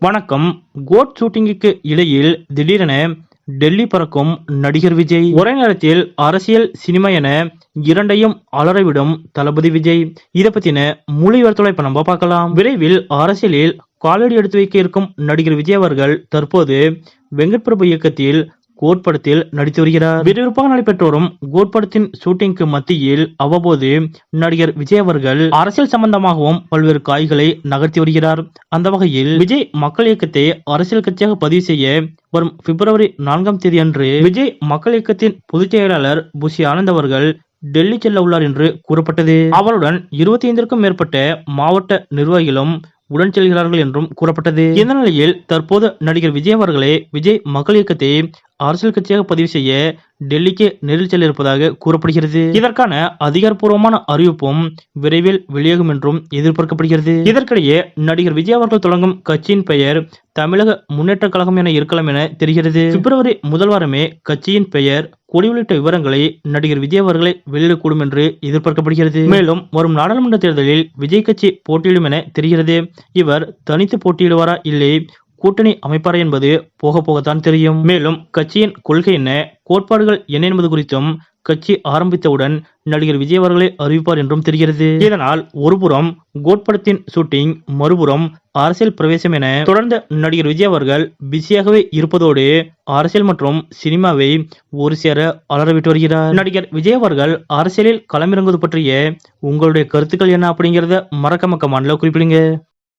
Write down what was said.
வணக்கம். கோட் ஷூட்டிங்குக்கு இடையில் திடீரென டெல்லி பறக்கும் நடிகர் விஜய். ஒரே நேரத்தில் அரசியல், சினிமா என இரண்டையும் அலறவிடும் தளபதி விஜய். இத பத்தின முழு விவரத்தோட இப்ப நம்ம பார்க்கலாம். விரைவில் அரசியலில் காலடி எடுத்து வைக்க இருக்கும் நடிகர் விஜய் அவர்கள் தற்போது வெங்கட் பிரபு இயக்கத்தில் கோட் படத்தில் நடித்து வருகிறார். விறுவிறுப்பாக நடைபெற்று வரும் கோட் படத்தின் ஷூட்டிங்க்கு மத்தியில் அவ்வப்போது நடிகர் விஜய் அவர்கள் அரசியல் சம்பந்தமாகவும் பல்வேறு காய்களை நகர்த்தி வருகிறார். அந்த வகையில் விஜய் மக்கள் இயக்கத்தை அரசியல் கட்சியாக பதிவு செய்ய வரும் பிப்ரவரி 4ஆம் தேதி அன்று விஜய் மக்கள் இயக்கத்தின் பொதுச் செயலாளர் புஷி ஆனந்த் அவர்கள் டெல்லி செல்ல உள்ளார் என்று கூறப்பட்டது. அவருடன் 25க்கும் மேற்பட்ட மாவட்ட நிர்வாகிகளும் உடன் செல்கிறார்கள் என்றும் கூறப்பட்டது. இந்த நிலையில் தற்போது நடிகர் விஜய் அவர்களே விஜய் மக்கள் இயக்கத்தை அரசியல் கட்சியாக பதிவு செய்ய டெல்லிக்கு நேரில் செல்ல இருப்பதாக கூறப்படுகிறது. இதற்கான அதிகாரப்பூர்வமான அறிவிப்பும் விரைவில் வெளியாகும் என்றும் எதிர்பார்க்கப்படுகிறது. இதற்கிடையே நடிகர் விஜய் அவர்கள் தொடங்கும் கட்சியின் பெயர் தமிழக முன்னேற்ற கழகம் என இருக்கலாம் என தெரிகிறது. பிப்ரவரி முதல் வாரமே கட்சியின் பெயர், கொடி உள்ளிட்ட விவரங்களை நடிகர் விஜய் அவர்களை வெளியிடக்கூடும் என்று எதிர்பார்க்கப்படுகிறது. மேலும் வரும் நாடாளுமன்ற தேர்தலில் விஜய் கட்சி போட்டியிடும் என தெரிகிறது. இவர் தனித்து போட்டியிடுவாரா இல்லை கூட்டணி அமைப்பாரா என்பது போக போகத்தான் தெரியும். மேலும் கட்சியின் கொள்கை என்ன, கோட்பாடுகள் என்ன என்பது குறித்தும் கட்சி ஆரம்பித்தவுடன் நடிகர் விஜய் அவர்களே அறிவிப்பார் என்றும் தெரிகிறது. இதனால் ஒருபுறம் கோட் படத்தின் ஷூட்டிங், மறுபுறம் அரசியல் பிரவேசம் என தொடர்ந்து நடிகர் விஜய் அவர்கள் பிஸியாகவே இருப்பதோடு அரசியல் மற்றும் சினிமாவை ஒரு சேர அலறவிட்டு வருகிறார். நடிகர் விஜய் அவர்கள் அரசியலில் களமிறங்குவது பற்றிய உங்களுடைய கருத்துக்கள் என்ன அப்படிங்கறத மறக்காம கமெண்ட்ல குறிப்பிடுங்க.